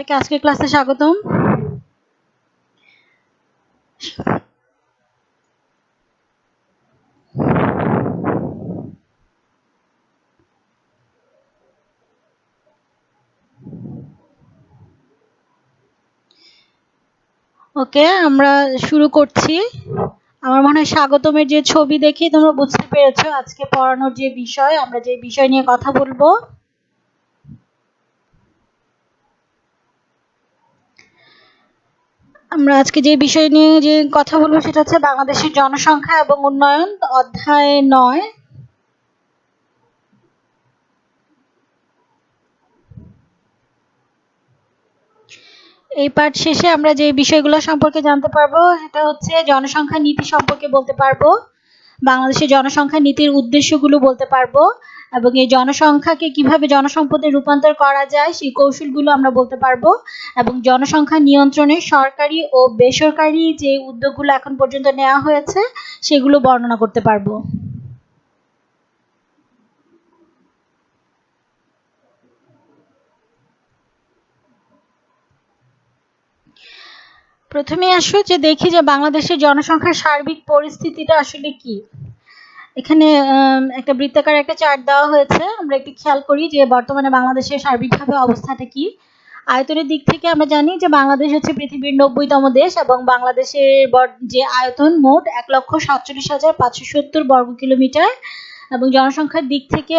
আজকের ক্লাসে স্বাগতম। ওকে, আমরা শুরু করছি। আমার মনে হয় স্বাগতমের যে ছবি দেখে তোমরা বুঝতে পেরেছো আজকে পড়ানোর যে বিষয়, আমরা যে বিষয় নিয়ে কথা বলবো। আমরা আজকে যে বিষয় নিয়ে যে কথা বলবো সেটা হচ্ছে বাংলাদেশের জনসংখ্যা এবং উন্নয়ন, অধ্যায় 9। এই পাঠ শেষে আমরা যে বিষয়গুলো সম্পর্কে জানতে পারবো সেটা হচ্ছে জনসংখ্যা নীতি সম্পর্কে বলতে পারবো, বাংলাদেশের জনসংখ্যা নীতির উদ্দেশ্যগুলো বলতে পারবো, এবং এই জনসংখ্যাকে কিভাবে জনসম্পদে রূপান্তর করা যায় সেই কৌশলগুলো আমরা বলতে পারবো, এবং জনসংখ্যা নিয়ন্ত্রণে সরকারি ও বেসরকারি যে উদ্যোগগুলো এখন পর্যন্ত নেওয়া হয়েছে সেগুলো বর্ণনা করতে পারবো। প্রথমে আসো যে দেখি যে বাংলাদেশের জনসংখ্যার সার্বিক পরিস্থিতিটা আসলে কি। এখানে একটা বৃত্তাকার একটা চার্ট দেওয়া হয়েছে, আমরা একটু খেয়াল করি যে বর্তমানে বাংলাদেশের সার্বিকভাবে অবস্থাটা কি। আয়তনের দিক থেকে আমরা জানি যে বাংলাদেশ হচ্ছে পৃথিবীর 90তম দেশ, এবং বাংলাদেশের যে আয়তন মোট 1,47,570 বর্গ কিলোমিটার, এবং জনসংখ্যার দিক থেকে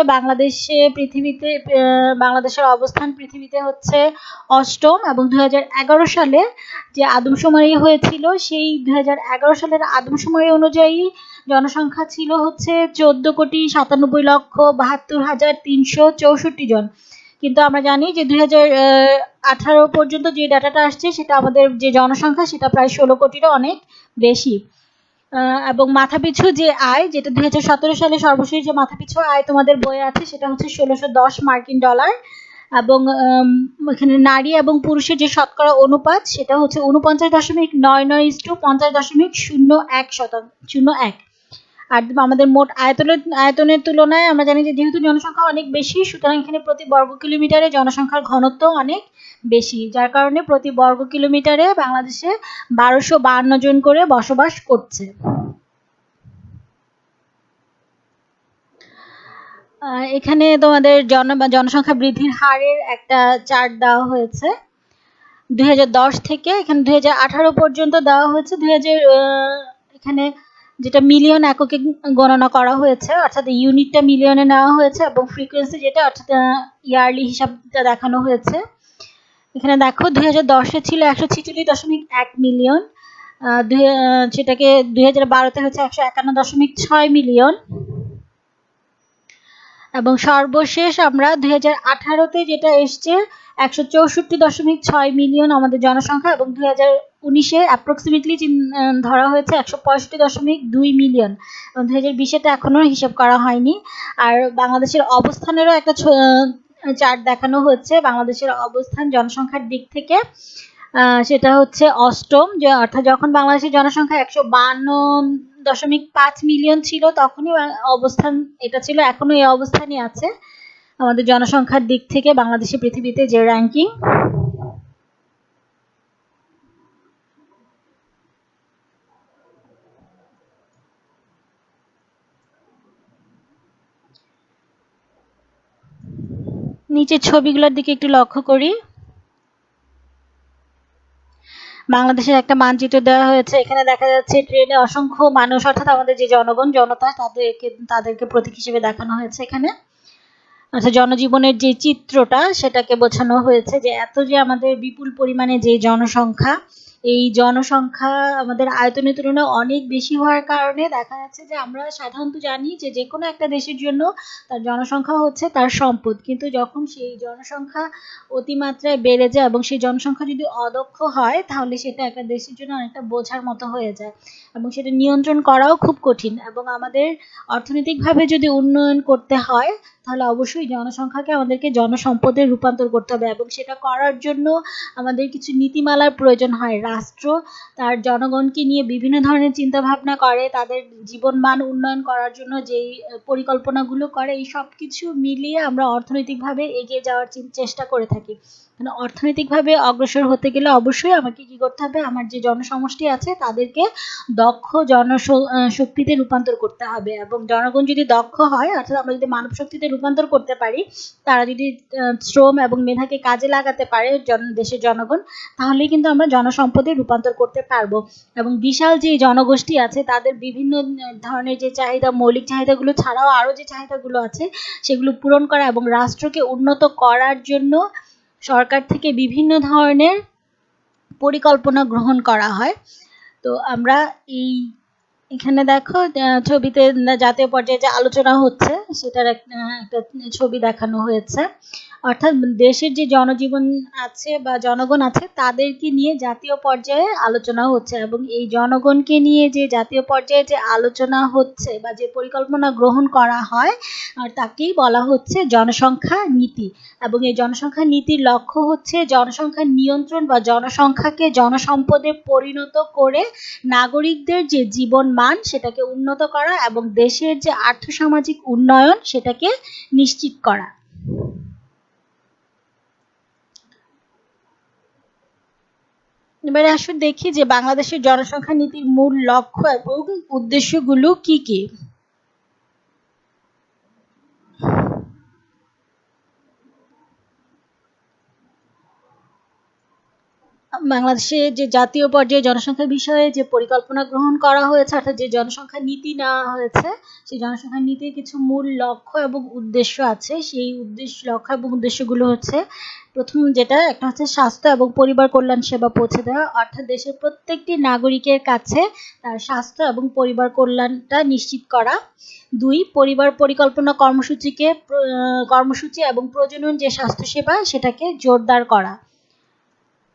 বাংলাদেশের অবস্থান পৃথিবীতে হচ্ছে 8ম, এবং 2011 সালে যে আদমশুমারি হয়েছিল সেই 2011 সালের আদমশুমারি অনুযায়ী জনসংখ্যা ছিল হচ্ছে 14,97,72,364 জন। কিন্তু আমরা জানি যে 2018 পর্যন্ত যে ডাটাটা আসছে সেটা আমাদের যে জনসংখ্যা সেটা প্রায় 16 কোটিরও অনেক বেশি। এবং মাথাপিছু যে আয়, যেটা 2017 সালে সর্বশেষ যে মাথাপিছু আয় তোমাদের বইয়ে আছে সেটা হচ্ছে 1610 মার্কিন ডলার, এবং এখানে নারী এবং পুরুষের যে শতকরা অনুপাত সেটা হচ্ছে 49.99:50.01%। আর আমাদের মোট আয়তনের তুলনায় আমরা জানি যে যেহেতু জনসংখ্যা অনেক বেশি, সুতরাং এখানে প্রতি বর্গ কিলোমিটারে জনসংখ্যার ঘনত্ব অনেক বেশি, যার কারণে প্রতি বর্গ কিলোমিটারে বাংলাদেশে 1252 জন করে বসবাস করছে। এখানে তোমাদের জনসংখ্যা বৃদ্ধির হারের একটা চার্ট দেওয়া হয়েছে 2010 থেকে এখানে 2018 পর্যন্ত দেওয়া হয়েছে। এখানে যেটা মিলিয়ন এককে গণনা করা হয়েছে, অর্থাৎ ইউনিটটা মিলিয়নে নেওয়া হয়েছে, এবং ফ্রিকোয়েন্সি যেটা অর্থাৎ ইয়ারলি হিসাবটা দেখানো হয়েছে। এখানে দেখো 2010-এ ছিল 146.1 মিলিয়ন, সেটাকে 2012-তে হচ্ছে 151.6 মিলিয়ন, এবং সর্বশেষ আমরা 2018-তে যেটা এসছে 164.6 মিলিয়ন আমাদের জনসংখ্যা, এবং 2019-এ অ্যাপ্রক্সিমেটলি ধরা হয়েছে 165.2 মিলিয়ন, এবং 2020-এটা এখনো হিসাব করা হয়নি। আর বাংলাদেশের অবস্থানেরও একটা চার্ট দেখানো হচ্ছে, বাংলাদেশের অবস্থান জনসংখ্যার দিক থেকে সেটা হচ্ছে 8ম, যে অর্থাৎ যখন বাংলাদেশের জনসংখ্যা 152.5 মিলিয়ন ছিল তখনই অবস্থান এটা ছিল, এখনো এই অবস্থানই আছে আমাদের জনসংখ্যার দিক থেকে বাংলাদেশে পৃথিবীতে যে র্যাঙ্কিং। নিচের ছবিগুলোর দিকে একটু লক্ষ্য করি। বাংলাদেশের একটা মানচিত্র দেওয়া হয়েছে, এখানে দেখা যাচ্ছে ট্রেনে অসংখ্য মানুষ, অর্থাৎ আমাদের যে জনতা তাদেরকে প্রতীক হিসেবে দেখানো হয়েছে এখানে। আচ্ছা, জনজীবনের যে চিত্রটা সেটাকে বোঝানো হয়েছে যে এত যে আমাদের বিপুল পরিমাণে যে জনসংখ্যা, এই জনসংখ্যা আমাদের আয়তনের তুলনায় অনেক বেশি হওয়ার কারণে দেখা যাচ্ছে যে আমরা সাধারণত জানি যে যে কোনো একটা দেশের জন্য তার জনসংখ্যা হচ্ছে তার সম্পদ, কিন্তু যখন সেই জনসংখ্যা অতিমাত্রায় বেড়ে যায় এবং সেই জনসংখ্যা যদি অদক্ষ হয় তাহলে সেটা একটা দেশের জন্য অনেকটা বোঝার মতো হয়ে যায়, এবং সেটা নিয়ন্ত্রণ করাও খুব কঠিন। এবং আমাদের অর্থনৈতিকভাবে যদি উন্নয়ন করতে হয় তাহলে অবশ্যই জনসংখ্যাকে আমাদেরকে জনসম্পদে রূপান্তর করতে হবে, এবং সেটা করার জন্য আমাদের কিছু নীতিমালার প্রয়োজন হয়। রাষ্ট্র তার জনগণকে নিয়ে বিভিন্ন ধরনের চিন্তা ভাবনা করে, তাদের জীবনমান উন্নয়ন করার জন্য যেই পরিকল্পনাগুলো করে, এই সব কিছু মিলিয়ে আমরা অর্থনৈতিকভাবে এগিয়ে যাওয়ার চেষ্টা করে থাকি। অর্থনৈতিকভাবে অগ্রসর হতে গেলে অবশ্যই আমাকে কি করতে হবে, আমার যে জনসমষ্টি আছে তাদেরকে দক্ষ জনশক্তিতে রূপান্তর করতে হবে, এবং জনগণ যদি দক্ষ হয়, অর্থাৎ আমরা যদি মানব শক্তিতে রূপান্তর করতে পারি, তারা যদি শ্রম এবং মেধাকে কাজে লাগাতে পারে দেশের জনগণ, তাহলেই কিন্তু আমরা জনসম্পদে রূপান্তর করতে পারবো। এবং বিশাল যে জনগোষ্ঠী আছে তাদের বিভিন্ন ধরনের যে চাহিদা, মৌলিক চাহিদাগুলো ছাড়াও আরও যে চাহিদাগুলো আছে সেগুলো পূরণ করা এবং রাষ্ট্রকে উন্নত করার জন্য সরকার থেকে বিভিন্ন ধরনের পরিকল্পনা গ্রহণ করা হয়। তো আমরা এখানে দেখো ছবিতে জাতীয় পর্যায়ে যে আলোচনা হচ্ছে সেটার একটা ছবি দেখানো হয়েছে, অর্থাৎ দেশের যে জনজীবন আছে বা জনগণ আছে তাদেরকে নিয়ে জাতীয় পর্যায়ে আলোচনা হচ্ছে, এবং এই জনগণকে নিয়ে যে জাতীয় পর্যায়ে যে আলোচনা হচ্ছে বা যে পরিকল্পনা গ্রহণ করা হয় তাকেই বলা হচ্ছে জনসংখ্যা নীতি। এবং এই জনসংখ্যা নীতির লক্ষ্য হচ্ছে জনসংখ্যা নিয়ন্ত্রণ বা জনসংখ্যাকে জনসম্পদে পরিণত করে নাগরিকদের যে জীবন মান সেটাকে উন্নত করা এবং দেশের যে আর্থসামাজিক উন্নয়ন সেটাকে নিশ্চিত করা। এবারে আসুন দেখি যে বাংলাদেশের জনসংখ্যা নীতির মূল লক্ষ্য এবং উদ্দেশ্যগুলো কি কি। বাংলাদেশে যে জাতীয় পর্যায়ে জনসংখ্যা বিষয়ে যে পরিকল্পনা গ্রহণ করা হয়েছে, অর্থাৎ যে জনসংখ্যা নীতি নেওয়া হয়েছে, সেই জনসংখ্যা নীতির কিছু মূল লক্ষ্য এবং উদ্দেশ্য আছে। সেই লক্ষ্য এবং উদ্দেশ্যগুলো হচ্ছে, প্রথম যেটা একটা হচ্ছে স্বাস্থ্য এবং পরিবার কল্যাণ সেবা পৌঁছে দেওয়া, অর্থাৎ দেশের প্রত্যেকটি নাগরিকের কাছে তার স্বাস্থ্য এবং পরিবার কল্যাণটা নিশ্চিত করা। 2, পরিবার পরিকল্পনা কর্মসূচি এবং প্রজনন যে স্বাস্থ্যসেবা সেটাকে জোরদার করা।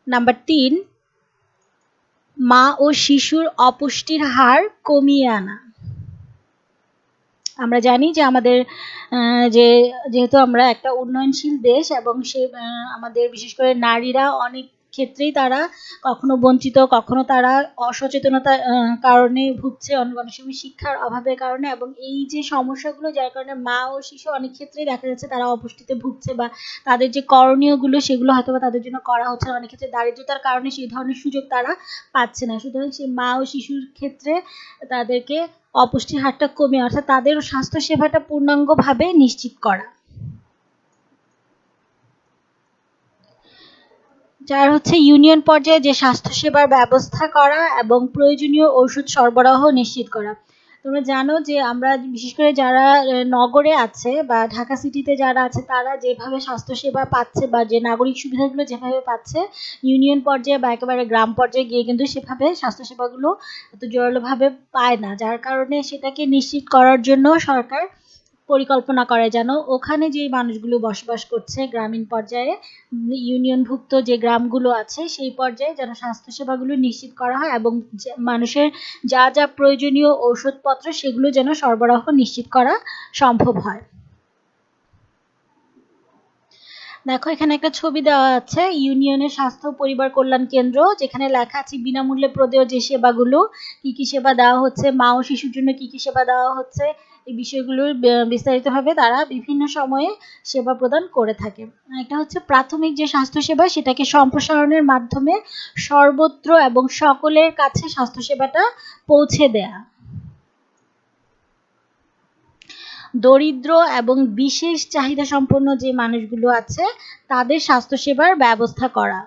নাম্বার 3, মা ও শিশুর অপুষ্টির হার কমিয়ে আনা। আমরা জানি যে আমাদের যেহেতু আমরা একটা উন্নয়নশীল দেশ এবং আমাদের বিশেষ করে নারীরা অনেক ক্ষেত্রেই তারা কখনো বঞ্চিত, কখনো তারা অসচেতনতার কারণে ভুগছে, অনেক সময় শিক্ষার অভাবের কারণে, এবং এই যে সমস্যাগুলো যার কারণে মা ও শিশু অনেক ক্ষেত্রেই দেখা যাচ্ছে তারা অপুষ্টিতে ভুগছে, বা তাদের যে করণীয়গুলো সেগুলো হয়তো বা তাদের জন্য করা হচ্ছে, অনেক ক্ষেত্রে দারিদ্রতার কারণে সেই ধরনের সুযোগ তারা পাচ্ছে না। সুতরাং সেই মা ও শিশুর ক্ষেত্রে তাদেরকে অপুষ্টির হারটা কমে, অর্থাৎ তাদের স্বাস্থ্যসেবাটা পূর্ণাঙ্গভাবে নিশ্চিত করা। 4 হচ্ছে ইউনিয়ন পর্যায়ে যে স্বাস্থ্যসেবার ব্যবস্থা করা এবং প্রয়োজনীয় ওষুধ সরবরাহ নিশ্চিত করা। তোমরা জানো যে আমরা বিশেষ করে যারা নগরে আছে বা ঢাকা সিটিতে যারা আছে তারা যেভাবে স্বাস্থ্যসেবা পাচ্ছে বা যে নাগরিক সুবিধাগুলো যেভাবে পাচ্ছে, ইউনিয়ন পর্যায়ে বা একেবারে গ্রাম পর্যায়ে গিয়ে কিন্তু সেভাবে স্বাস্থ্যসেবাগুলো এত জোরালোভাবে পায় না, যার কারণে সেটাকে নিশ্চিত করার জন্য সরকার পরিকল্পনা করে যেন ওখানে যে মানুষগুলো বসবাস করছে গ্রামীণ পর্যায়ে, ইউনিয়নভুক্ত যে গ্রামগুলো আছে সেই পর্যায়ে যেন স্বাস্থ্যসেবাগুলো নিশ্চিত করা হয় এবং মানুষের যা যা প্রয়োজনীয় ঔষধপত্র সেগুলো যেন সরবরাহ নিশ্চিত করা সম্ভব হয়। দেখো এখানে একটা ছবি দেওয়া আছে ইউনিয়নের স্বাস্থ্য পরিবার কল্যাণ কেন্দ্র, যেখানে লেখা আছে বিনামূল্যে প্রদেয় যে সেবাগুলো, কি কি সেবা দেওয়া হচ্ছে, মা ও শিশুর জন্য কি কি সেবা দেওয়া হচ্ছে, এই বিষয়গুলোর বিস্তারিতভাবে তারা বিভিন্ন সময়ে সেবা প্রদান করে থাকে। একটা হচ্ছে প্রাথমিক যে স্বাস্থ্যসেবা সেটাকে সম্প্রসারণের মাধ্যমে সর্বত্র এবং সকলের কাছে স্বাস্থ্যসেবাটা পৌঁছে দেয়া। দরিদ্র এবং বিশেষ চাহিদা সম্পন্ন যে মানুষগুলো আছে তাদের স্বাস্থ্যসেবার ব্যবস্থা করা।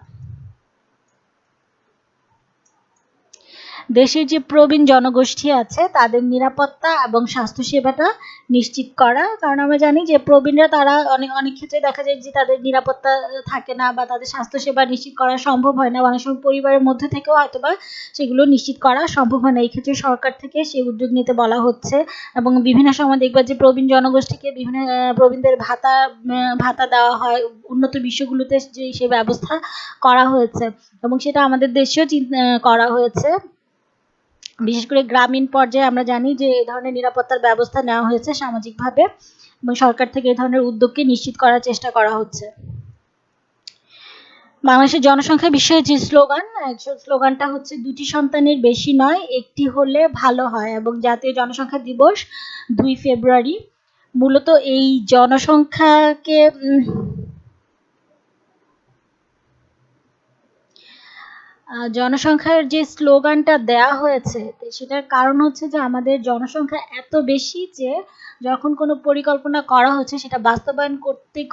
দেশের যে প্রবীণ জনগোষ্ঠী আছে তাদের নিরাপত্তা এবং স্বাস্থ্যসেবাটা নিশ্চিত করা, কারণ আমরা জানি যে প্রবীণরা তারা অনেক ক্ষেত্রে দেখা যায় যে তাদের নিরাপত্তা থাকে না বা তাদের স্বাস্থ্যসেবা নিশ্চিত করা সম্ভব হয় না, অনেক সময় পরিবারের মধ্যে থেকেও হয়তোবা সেগুলো নিশ্চিত করা সম্ভব হয় না। এই ক্ষেত্রে সরকার থেকে সেই উদ্যোগ নিতে বলা হচ্ছে এবং বিভিন্ন সময় দেখবা যে প্রবীণ জনগোষ্ঠীকে বিভিন্ন প্রবীণদের ভাতা দেওয়া হয়, উন্নত বিশ্বগুলোতে যে সে ব্যবস্থা করা হয়েছে এবং সেটা আমাদের দেশেও করা হয়েছে। বিশেষ করে গ্রামীণ পর্যায়ে আমরা জানি যে এই ধরনের নিরাপত্তার ব্যবস্থা নেওয়া হয়েছে সামাজিকভাবে এবং সরকার থেকে এই ধরনের উদ্যোগকে নিশ্চিত করার চেষ্টা করা হচ্ছে। বাংলাদেশের জনসংখ্যা বিষয়ে যে স্লোগানটা হচ্ছে 2টি সন্তানের বেশি নয়, একটি হলে ভালো হয়, এবং জাতীয় জনসংখ্যা দিবস 2 ফেব্রুয়ারি। মূলত এই জনসংখ্যাকে জনসংখ্যার যে স্লোগানটা দেয়া হয়েছে সেটার কারণ হচ্ছে যে আমাদের জনসংখ্যা এত বেশি যে যখন কোনো পরিকল্পনা করা হচ্ছে সেটা বাস্তবায়ন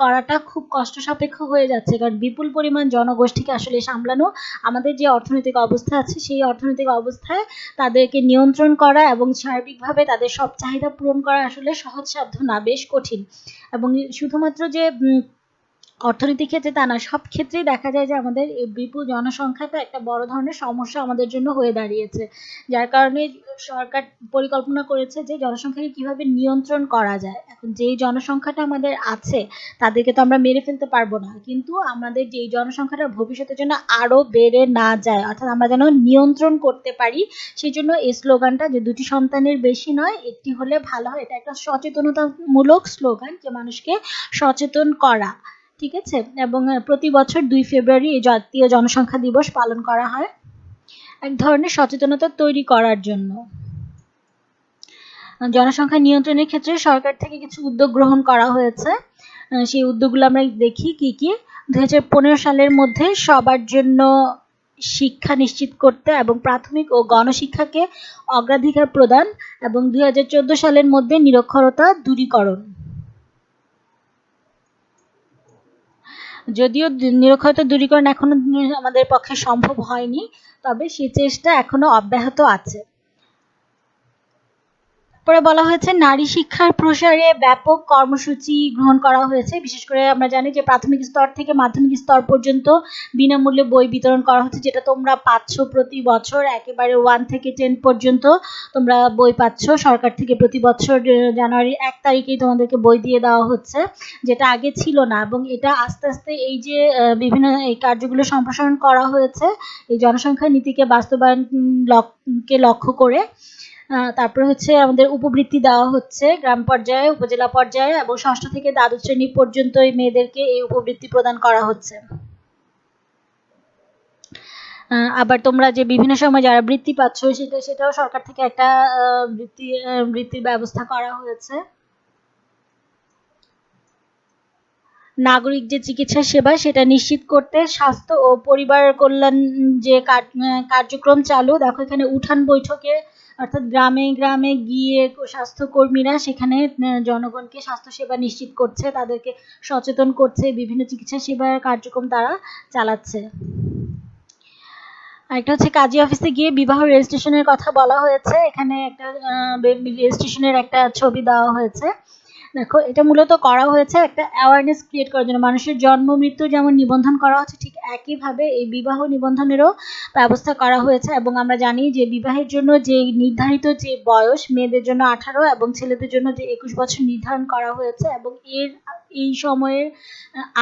করাটা খুব কষ্ট সাপেক্ষ হয়ে যাচ্ছে, কারণ বিপুল পরিমাণ জনগোষ্ঠীকে আসলে সামলানো, আমাদের যে অর্থনৈতিক অবস্থা আছে সেই অর্থনৈতিক অবস্থায় তাদেরকে নিয়ন্ত্রণ করা এবং সার্বিকভাবে তাদের সব চাহিদা পূরণ করা আসলে সহজসাধ্য না, বেশ কঠিন। এবং শুধুমাত্র যে অর্থনৈতিক ক্ষেত্রে তা না, সব ক্ষেত্রেই দেখা যায় যে আমাদের এই বিপুল জনসংখ্যাটা একটা বড় ধরনের সমস্যা আমাদের জন্য হয়ে দাঁড়িয়েছে, যার কারণে সরকার পরিকল্পনা করেছে যে জনসংখ্যাকে কিভাবে নিয়ন্ত্রণ করা যায়। এখন যেই জনসংখ্যাটা আমাদের আছে তাদেরকে তো আমরা মেরে ফেলতে পারবো না, কিন্তু আমাদের যেই জনসংখ্যাটা ভবিষ্যতের জন্য আরো বেড়ে না যায়, অর্থাৎ আমরা যেন নিয়ন্ত্রণ করতে পারি, সেই জন্য এই স্লোগানটা যে 2টি সন্তানের বেশি নয়, একটি হলে ভালো হয়, এটা একটা সচেতনতামূলক স্লোগান যে মানুষকে সচেতন করা। ঠিক আছে, এবং প্রতি বছর 2 ফেব্রুয়ারি এই জাতীয় জনসংখ্যা দিবস পালন করা হয় এক ধরনের সচেতনতা তৈরি করার জন্য। জনসংখ্যা নিয়ন্ত্রণের ক্ষেত্রে সরকার থেকে কিছু উদ্যোগ গ্রহণ করা হয়েছে, সেই উদ্যোগগুলো আমরা দেখি কি কি। 2015 সালের মধ্যে সবার জন্য শিক্ষা নিশ্চিত করতে এবং প্রাথমিক ও গণশিক্ষাকে অগ্রাধিকার প্রদান, এবং 2014 সালের মধ্যে নিরক্ষরতা দূরীকরণ। যদিও নিরক্ষরতা দূরীকরণ এখনো আমাদের পক্ষে সম্ভব হয়নি, তবে সেই চেষ্টা এখনো অব্যাহত আছে। পরে বলা হয়েছে নারী শিক্ষার প্রসারে ব্যাপক কর্মসূচি গ্রহণ করা হয়েছে, বিশেষ করে আমরা জানি যে প্রাথমিক স্তর থেকে মাধ্যমিক স্তর পর্যন্ত বিনামূল্যে বই বিতরণ করা হচ্ছে, যেটা তোমরা পাচ্ছ প্রতি বছর, একেবারে 1 থেকে 10 পর্যন্ত তোমরা বই পাচ্ছ সরকার থেকে প্রতি বছর। জানুয়ারি 1 তারিখেই তোমাদেরকে বই দিয়ে দেওয়া হচ্ছে, যেটা আগে ছিল না, এবং এটা আস্তে আস্তে এই যে বিভিন্ন এই কার্যগুলো সম্প্রসারণ করা হয়েছে এই জনসংখ্যা নীতিকে বাস্তবায়নকে লক্ষ্য করে। তারপরে হচ্ছে আমাদের উপবৃত্তি দেওয়া হচ্ছে গ্রাম পর্যায়ে, উপজেলা পর্যায়ে, এবং 6ষ্ঠ থেকে দ্বাদশ শ্রেণী পর্যন্ত এই মেয়েদেরকে এই উপবৃত্তি প্রদান করা হচ্ছে। আবার তোমরা যে বিভিন্ন সময় যারা বৃত্তি পাচ্ছ সেটাও সরকার থেকে একটা বৃত্তির ব্যবস্থা করা হয়েছে। নাগরিক যে চিকিৎসা সেবা সেটা নিশ্চিত করতে স্বাস্থ্য ও পরিবার কল্যাণ যে কার্যক্রম চালু, দেখো এখানে উঠান বৈঠকে, অর্থাৎ গ্রামে গ্রামে গিয়ে স্বাস্থ্যকর্মীরা সেখানে জনগণকে স্বাস্থ্যসেবা নিশ্চিত করছে, তাদেরকে সচেতন করছে, বিভিন্ন চিকিৎসা সেবার কার্যক্রম তারা চালাচ্ছে। আরেকটা হচ্ছে কাজী অফিসে গিয়ে বিবাহ রেজিস্ট্রেশনের কথা বলা হয়েছে, এখানে একটা রেজিস্ট্রেশনের একটা ছবি দেওয়া হয়েছে। দেখো এটা মূলত করা হয়েছে একটা অ্যাওয়ারনেস ক্রিয়েট করার জন্য, মানুষের জন্ম মৃত্যু যেমন নিবন্ধন করা হচ্ছে ঠিক একইভাবে এই বিবাহ নিবন্ধনেরও ব্যবস্থা করা হয়েছে। এবং আমরা জানি যে বিবাহের জন্য যে নির্ধারিত যে বয়স, মেয়েদের জন্য 18 এবং ছেলেদের জন্য যে 21 বছর নির্ধারণ করা হয়েছে, এবং এই সময়ের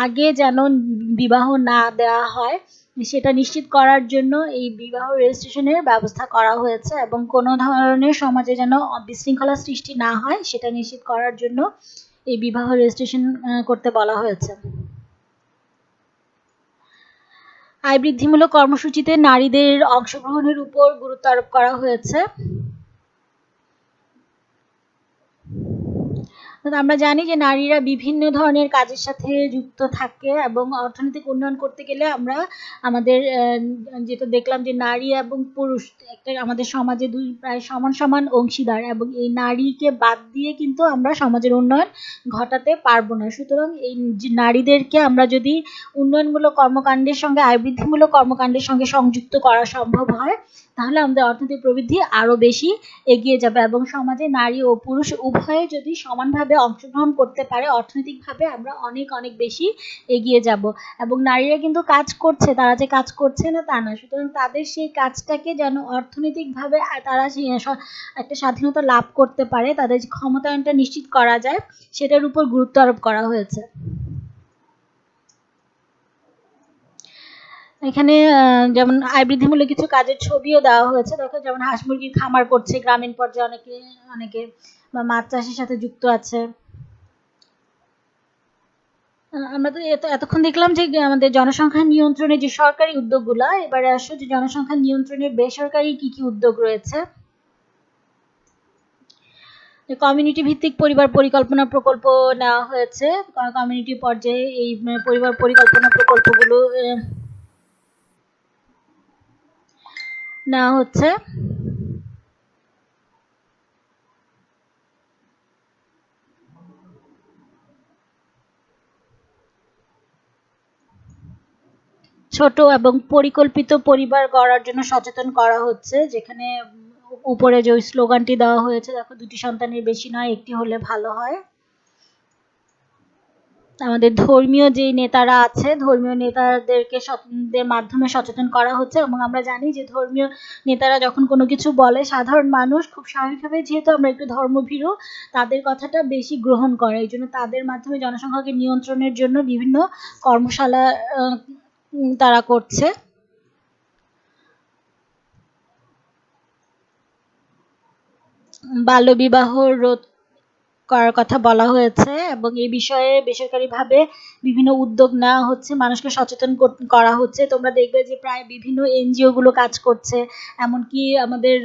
আগে যেন বিবাহ না দেওয়া হয় সেটা নিশ্চিত করার জন্য এই বিবাহ রেজিস্ট্রেশনের ব্যবস্থা করা হয়েছে, এবং কোনো ধরনের সমাজে যেন বিশৃঙ্খলা সৃষ্টি না হয় সেটা নিশ্চিত করার জন্য এই বিবাহ রেজিস্ট্রেশন করতে বলা হয়েছে। আয় বৃদ্ধিমূলক কর্মসূচিতে নারীদের অংশগ্রহণের উপর গুরুত্ব আরোপ করা হয়েছে। আমরা জানি যে নারীরা বিভিন্ন ধরনের কাজের সাথে যুক্ত থাকে, এবং অর্থনৈতিক উন্নয়ন করতে গেলে আমরা আমাদের যেটা দেখলাম যে নারী এবং পুরুষ একটা আমাদের সমাজে দুই প্রায় সমান সমান অংশীদার, এবং এই নারীকে বাদ দিয়ে কিন্তু আমরা সমাজের উন্নয়ন ঘটাতে পারবো না। সুতরাং এই নারীদেরকে আমরা যদি উন্নয়নমূলক কর্মকাণ্ডের সঙ্গে আয় বৃদ্ধিমূলক কর্মকাণ্ডের সঙ্গে সংযুক্ত করা সম্ভব হয়, তাহলে আমাদের অর্থনৈতিক প্রবৃদ্ধি আরো বেশি এগিয়ে যাবে, এবং সমাজে নারী ও পুরুষ উভয়ে যদি সমানভাবে অংশগ্রহণ করতে পারে অর্থনৈতিকভাবে আমরা অনেক অনেক বেশি এগিয়ে যাব। এবং নারীরা কিন্তু কাজ করছে, তারা যে কাজ করছে না তা না, সুতরাং তাদের সেই কাজটাকে যেন অর্থনৈতিকভাবে তারা একটা স্বাধীনতা লাভ করতে পারে, তাদের ক্ষমতায়নটা নিশ্চিত করা যায়, সেটার উপর গুরুত্ব আরোপ করা হয়েছে। এখানে যেমন আয় বৃদ্ধিমূলক কিছু কাজের ছবিও দেওয়া হয়েছে, দেখো যেমন হাঁস মুরগির খামার করছে গ্রামীণ পর্যায়ে অনেকে বা মাছ চাষের সাথে যুক্ত আছে। আমরা তো এতক্ষণ দেখলাম যে আমাদের জনসংখ্যা নিয়ন্ত্রণে যে সরকারি উদ্যোগগুলো, এবারে আসো যে জনসংখ্যা নিয়ন্ত্রণে বেসরকারি কি কি উদ্যোগ রয়েছে। কমিউনিটি ভিত্তিক পরিবার পরিকল্পনা প্রকল্প নেওয়া হয়েছে, কমিউনিটি পর্যায়ে এই পরিবার পরিকল্পনা প্রকল্পগুলো নেওয়া হচ্ছে। ছোট এবং পরিকল্পিত পরিবার গড়ার জন্য সচেতন করা হচ্ছে, যেখানে উপরে যে স্লোগানটি দেওয়া হয়েছে, দেখো 2টি সন্তানের বেশি নয়, 1টি হলে ভালো হয়। আমাদের ধর্মীয় যে নেতারা আছে, ধর্মীয় নেতাদেরকে মাধ্যমে সচেতন করা হচ্ছে, এবং আমরা জানি যে ধর্মীয় নেতারা যখন কোনো কিছু বলে, সাধারণ মানুষ খুব স্বাভাবিকভাবে, যেহেতু আমরা একটু ধর্মভীরু, তাদের কথাটা বেশি গ্রহণ করে। এই জন্য তাদের মাধ্যমে জনসংখ্যাকে নিয়ন্ত্রণের জন্য বিভিন্ন কর্মশালা তারা করছে। বাল্যবিবাহ রোধ করার কথা বলা হয়েছে, এবং এই বিষয়ে বেসরকারিভাবে বিভিন্ন উদ্যোগ নেওয়া হচ্ছে, মানুষকে সচেতন করা হচ্ছে। তোমরা দেখবে যে প্রায় বিভিন্ন এনজিও গুলো কাজ করছে, এমনকি আমাদের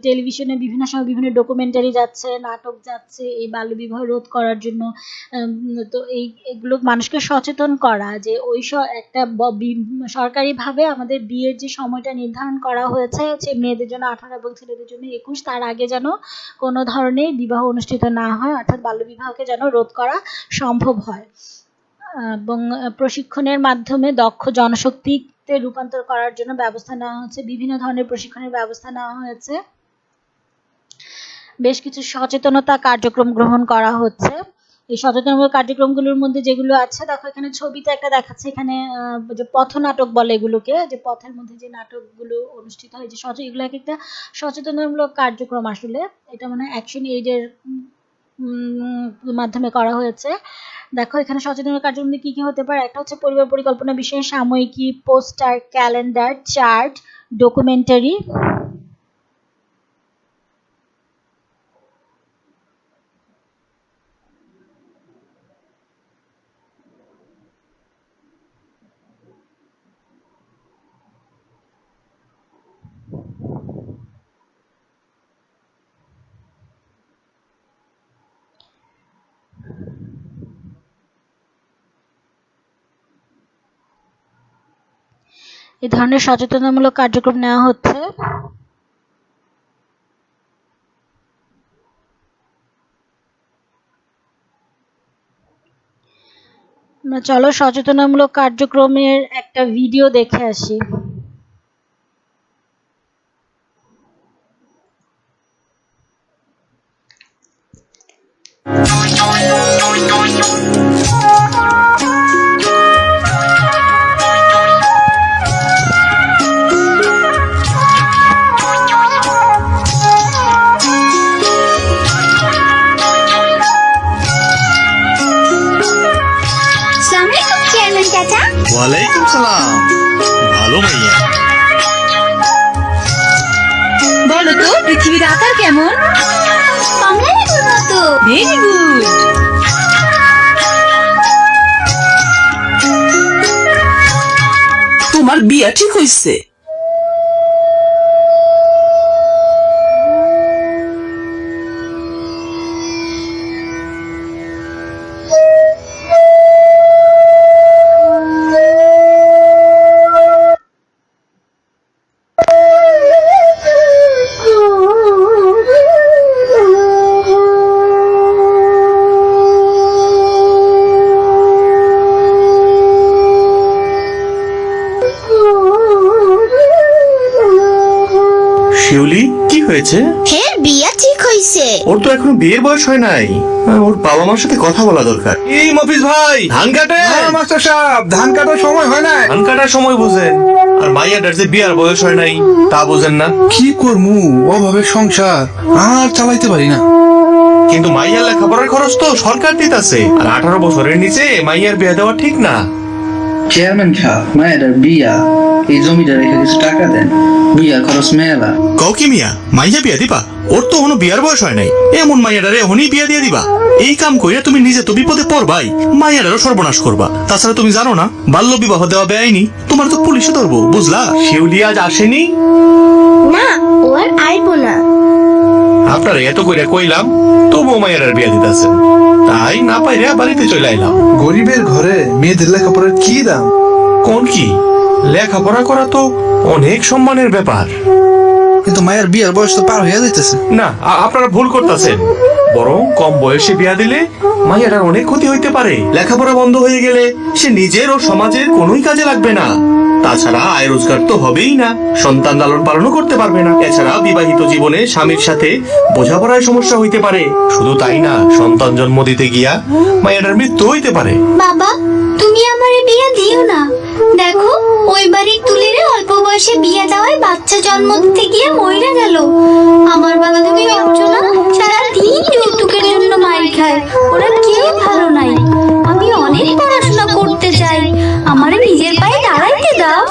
টেলিভিশনে বিভিন্ন সময় বিভিন্ন ডকুমেন্টারি যাচ্ছে, নাটক যাচ্ছে এই বাল্যবিবাহ রোধ করার জন্য। তো এগুলো মানুষকে সচেতন করা যে ওই একটা সরকারিভাবে আমাদের বিয়ের যে সময়টা নির্ধারণ করা হয়েছে, যে মেয়েদের জন্য 18 এবং ছেলেদের জন্য 21, তার আগে যেন কোনো ধরনের বিবাহ অনুষ্ঠিত না হয়, অর্থাৎ বাল্যবিবাহকে যেন রোধ করা সম্ভব হয়, এবং প্রশিক্ষণের মাধ্যমে দক্ষ জনশক্তিতে রূপান্তর করার জন্য ব্যবস্থা নেওয়া হচ্ছে। বিভিন্ন ধরনের প্রশিক্ষণের ব্যবস্থা নেওয়া হয়েছে। বেশ কিছু সচেতনতা কার্যক্রম গ্রহণ করা হচ্ছে। এই সচেতনতামূলক কার্যক্রমগুলোর মধ্যে যেগুলো আছে, দেখো এখানে ছবিতে একটা দেখাচ্ছে, এখানে যে পথনাটক বলে এগুলোকে, যে পথের মধ্যে যে নাটকগুলো অনুষ্ঠিত হয়, যে এগুলো একটা সচেতনতামূলক কার্যক্রম। আসলে এটা মনে হয় অ্যাকশন এইডের মাধ্যমে করা হয়েছে। দেখো এখানে সচেতনতা কার্যক্রম কি কি হতে পারে, একটা হচ্ছে পরিবার পরিকল্পনা বিষয়ে সাময়িকী, পোস্টার, ক্যালেন্ডার, চার্ট, ডকুমেন্টারি। এই ধরনের সচেতনতামূলক কার্যক্রম নেওয়া হচ্ছে। চলো সচেতনতামূলক কার্যক্রমের একটা ভিডিও দেখে আসি। ওয়ালাইকুম সালাম। ভালো মাইয়া। বলো তো পৃথিবীর আকার কেমন? কমলা লেবুর মতো। Very good. তোমার বিয়া ঠিক হইছে? শিউলি, কি হয়েছে? হের বিয়া ঠিক হইছে। ওর তো এখনো বিয়ের বয়স হয় নাই। ওর বাবা মার সাথে কথা বলা দরকার। এই মফিজ ভাই, ধান কাটে। মাস্টার সাহেব, ধান কাটার সময় হয় না। ধান কাটার সময় বুঝেন, আর মাইয়াটার যে বিয়ার বয়স হয় নাই তা বুঝেন না। কি করমু, অভাবের সংসার আর চালাইতে পারি না। কিন্তু মাইয়ার লেখাপড়ার খরচ তো সরকার দিতেছে, আর 18 বছরের নিচে মাইয়ার বিয়ে দেওয়া ঠিক না। চেয়ারম্যান সাহেব, মায়ের বিয়া, এই জমিটা রেখে কিছু টাকা দেন, বিয়ার খরচ মেলা। কও কি মিয়া, মাইয়া বিয়া দিবা? ওর তো এখনো বিয়ার বয়স হয় নাই, এমন মাইয়াটারে এখনই বিয়া দিয়ে দিবা? এই কাম কইরা তুমি নিজে তো বিপদে পড়বাই, মাইয়াটারও সর্বনাশ করবা। তাছাড়া তুমি জানো না বাল্য বিবাহ দেওয়া বেআইনি? তোমার তো পুলিশে ধরবো, বুঝলা? শিউলি আজ আসেনি? না, ও আর আইবো না। আপনারা এত কইরা কইলাম, তবুও মাইয়াটার বিয়া দিতেছেন, তাই না পাইরা বাড়িতে চলে আইলাম। গরিবের ঘরে মেয়েদের লেখাপড়ার কি দাম? কোন কি, লেখাপড়া করা তো অনেক সম্মানের ব্যাপার। কিন্তু মায়ের বিয়ার বয়স তো পার হয়ে যাইতেছে। না, আপনারা ভুল করতেছেন। বরং কম বয়সে বিয়া দিলে মাইয়াটার অনেক ক্ষতি হইতে পারে। লেখাপড়া বন্ধ হয়ে গেলে সে নিজের ও সমাজের কোনোই কাজে লাগবে না। তাছাড়া আয় রোজগার তো হবেই না, সন্তান লালন পালনও করতে পারবে না। এছাড়া বিবাহিত জীবনে স্বামীর সাথে বোঝাপড়ায় সমস্যা হইতে পারে। শুধু তাই না, সন্তান জন্ম দিতে গিয়া মাইয়াটার মৃত্যু হইতে পারে। বাবা, তুমি আমারে বিয়া দিও না। দেখো, ওই বাড়ির তুলিরে অল্প বয়সে বিয়া দেওয়ায় বাচ্চা জন্ম দিতে গিয়ে মইরা গেল। আমার বাবা, তুমি ভাবছো না সারাদিন যৌতুকের জন্য মার খায়? ওরা কেউ ভালো নাই। আমি অনেক পড়াশোনা করতে চাই, আমারে নিজের পায়ে দাঁড়াইতে দাও।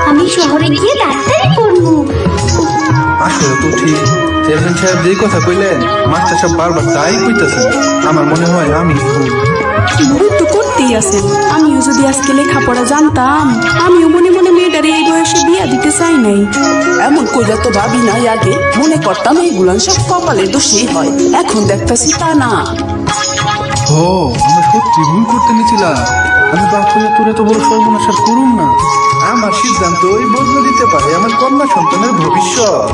আমি শহরে গিয়ে ডাক্তারি করবো। আসলে তো ঠিক, চেয়ারম্যান সাহেব যেই কথা কইলেন মাস্টার সাহেব বারবার তাই কইতেছেন। আমার মনে হয় আমি ভুল। ভুল তো করতেই আছেন। আমিও যদি আজকে লেখাপড়া জানতাম, আমিও মনে মনে মেয়েটারে এই বয়সে বিয়া দিতে চাই নাই। এমন কইরা তো ভাবি নাই আগে, মনে করতাম এইগুলান সব কপালে দোষী হয়, এখন দেখতাছি তা না। ও, আমরা সত্যি ভুল করতে নিছিলাম। আমি বাপ হয়ে তোরে তো বড় সর্বনাশ আর করুম না। আমার সিদ্ধান্ত ওই বদলে দিতে পারে আমার কন্যা সন্তানের ভবিষ্যৎ।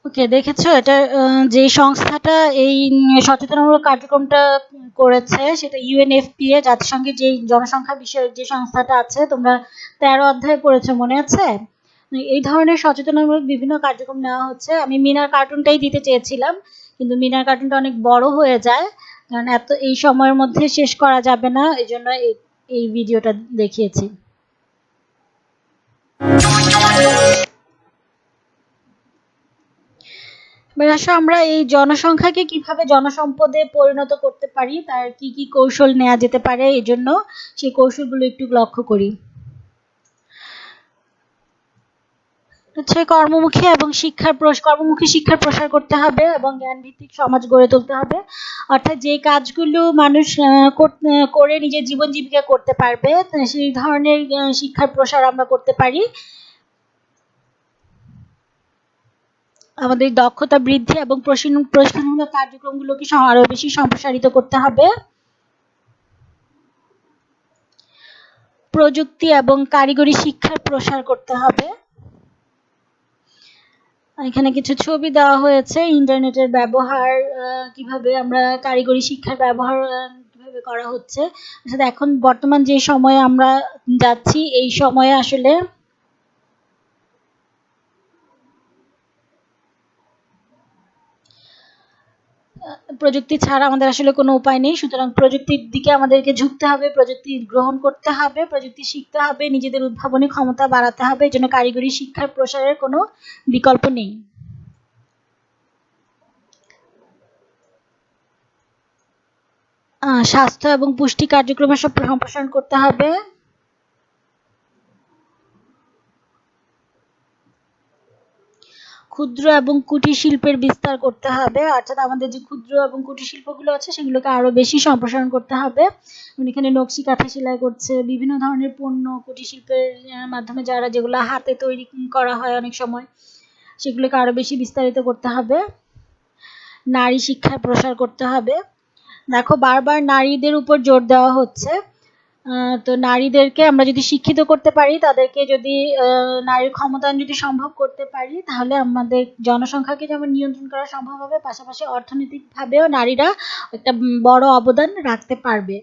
ওকে, দেখেছো এটা যে সংস্থাটা এই সচেতনমূলক কার্যক্রমটা করেছে সেটা ইউএনএফপিএ, জাতিসংঘের যে জনসংখ্যা বিষয়ক যে সংস্থাটা আছে। তোমরা 13 অধ্যায় পড়েছো, মনে আছে? এই ধরনের সচেতনমূলক বিভিন্ন কার্যক্রম নেওয়া হচ্ছে। আমি মিনার কার্টুনটাই দিতে চেয়েছিলাম, কিন্তু মিনার কার্টুনটা অনেক বড় হয়ে যায়, কারণ এত এই সময়ের মধ্যে শেষ করা যাবে না, এই জন্য এই ভিডিওটা দেখিয়েছি। এবার আসো আমরা এই জনসংখ্যাকে কিভাবে জনসম্পদে পরিণত করতে পারি, তার কি কি কৌশল নেওয়া যেতে পারে, এই জন্য সেই কৌশলগুলো একটু লক্ষ্য করি। হচ্ছে কর্মমুখী শিক্ষার প্রসার করতে হবে এবং জ্ঞানভিত্তিক সমাজ গড়ে তুলতে হবে। অর্থাৎ যে কাজগুলো মানুষ করে নিজের জীবন জীবিকা করতে পারবে, সেই ধরনের শিক্ষার প্রসার আমরা করতে পারি। আমাদের দক্ষতা বৃদ্ধি এবং প্রশিক্ষণমূলক কার্যক্রমগুলোকে আরো বেশি সম্প্রসারিত করতে হবে। প্রযুক্তি এবং কারিগরি শিক্ষার প্রসার করতে হবে। এখানে কিছু ছবি দেওয়া হয়েছে ইন্টারনেটের ব্যবহার, কিভাবে আমরা কারিগরি শিক্ষার ব্যবহার কিভাবে করা হচ্ছে। আসলে এখন বর্তমান যে সময়ে আমরা যাচ্ছি, এই সময়ে আসলে প্রযুক্তি ছাড়া আমাদের আসলে কোনো উপায় নেই। সুতরাং প্রযুক্তির দিকে আমাদেরকে ঝুঁকতে হবে, প্রযুক্তি গ্রহণ করতে হবে, প্রযুক্তি শিখতে হবে, নিজেদের উদ্ভাবনী ক্ষমতা বাড়াতে হবে। এই জন্য কারিগরি শিক্ষার প্রসারের কোনো বিকল্প নেই। স্বাস্থ্য এবং পুষ্টি কার্যক্রমের সম্প্রসারণ করতে হবে। ক্ষুদ্র এবং কুটির শিল্পের বিস্তার করতে হবে, অর্থাৎ আমাদের যে ক্ষুদ্র এবং কুটির শিল্পগুলো আছে সেগুলোকে আরো বেশি সম্প্রসারণ করতে হবে। এখানে নকশি কাঁথা সেলাই করছে, বিভিন্ন ধরনের পণ্য কুটির শিল্পের মাধ্যমে যেগুলো হাতে তৈরি করা হয় অনেক সময়, সেগুলোকে আরো বেশি বিস্তারিত করতে হবে। নারী শিক্ষার প্রসার করতে হবে। দেখো, বারবার নারীদের উপর জোর দেওয়া হচ্ছে, তো নারীদেরকে আমরা যদি শিক্ষিত করতে পারি, তাদেরকে যদি নারীর ক্ষমতায়ন যদি সম্ভব করতে পারি, তাহলে আমাদের জনসংখ্যাকে যেমন নিয়ন্ত্রণ করা সম্ভব হবে, পাশাপাশি অর্থনৈতিকভাবেও নারীরা একটা বড় অবদান রাখতে পারবে।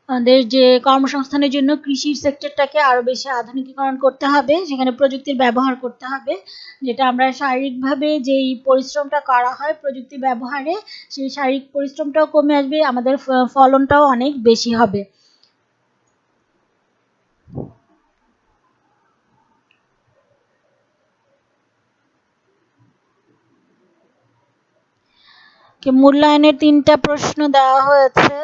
আমাদের যে কর্মসংস্থানের জন্য কৃষি সেক্টরটাকে আরো বেশি আধুনিকীকরণ করতে হবে, সেখানে প্রযুক্তির ব্যবহার করতে হবে, যেটা আমরা শারীরিকভাবে যেই পরিশ্রমটা করা হয় প্রযুক্তি ব্যবহারে, সেই শারীরিক পরিশ্রমটাও কমে আসবে, আমাদের ফলনটাও অনেক বেশি হবে। মূল্যায়নের 3টা প্রশ্ন দেওয়া হয়েছে,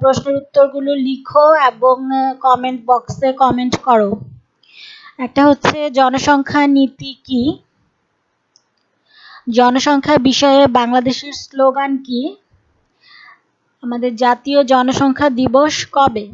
প্রশ্নের উত্তরগুলো লিখো এবং কমেন্ট বক্সে কমেন্ট করো। একটা হচ্ছে জনসংখ্যা নীতি কি, জনসংখ্যা বিষয়ে বাংলাদেশের স্লোগান কি? আমাদের জাতীয় জনসংখ্যা দিবস কবে?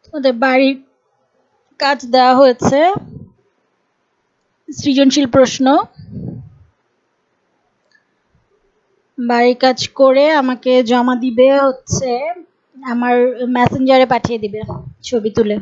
তোমাদের বাড়ির কাজ দেওয়া হয়েছে, সৃজনশীল প্রশ্ন। বাড়ির কাজ করে আমাকে জমা দিবে হচ্ছে আমার মেসেঞ্জারে পাঠিয়ে দিবে ছবি তুলে।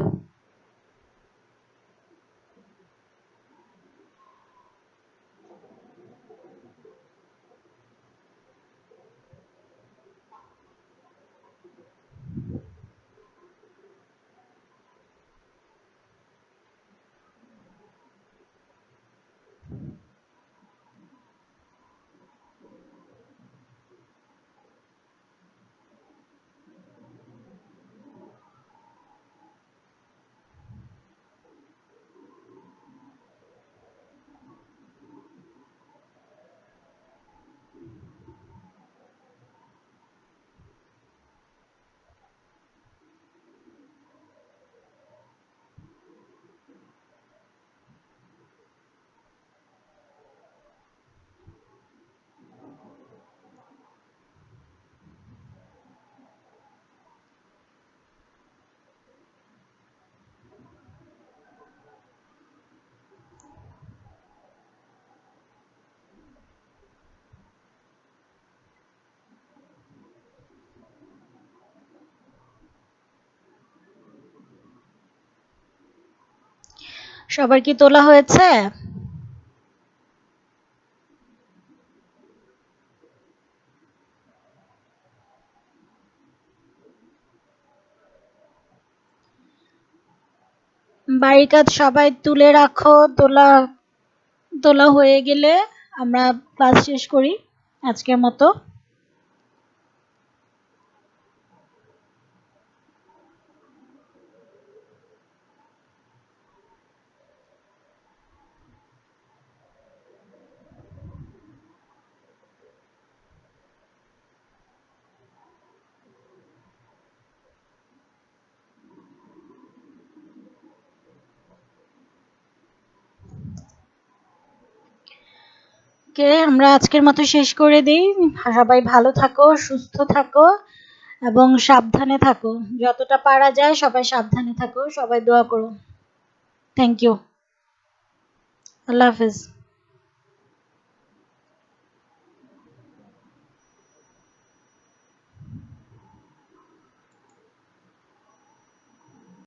সবার কি তোলা হয়েছে? বাড়ির কাজ সবাই তুলে রাখো। তোলা হয়ে গেলে আমরা ক্লাস শেষ করি আজকের মতো। আমরা আজকের মতো শেষ করে দিই। সবাই ভালো থাকো, সুস্থ থাকো এবং সাবধানে থাকো। যতটা পারা যায় সবাই সাবধানে থাকো। সবাই দোয়া করো। Thank you. আল্লাহ হাফেজ।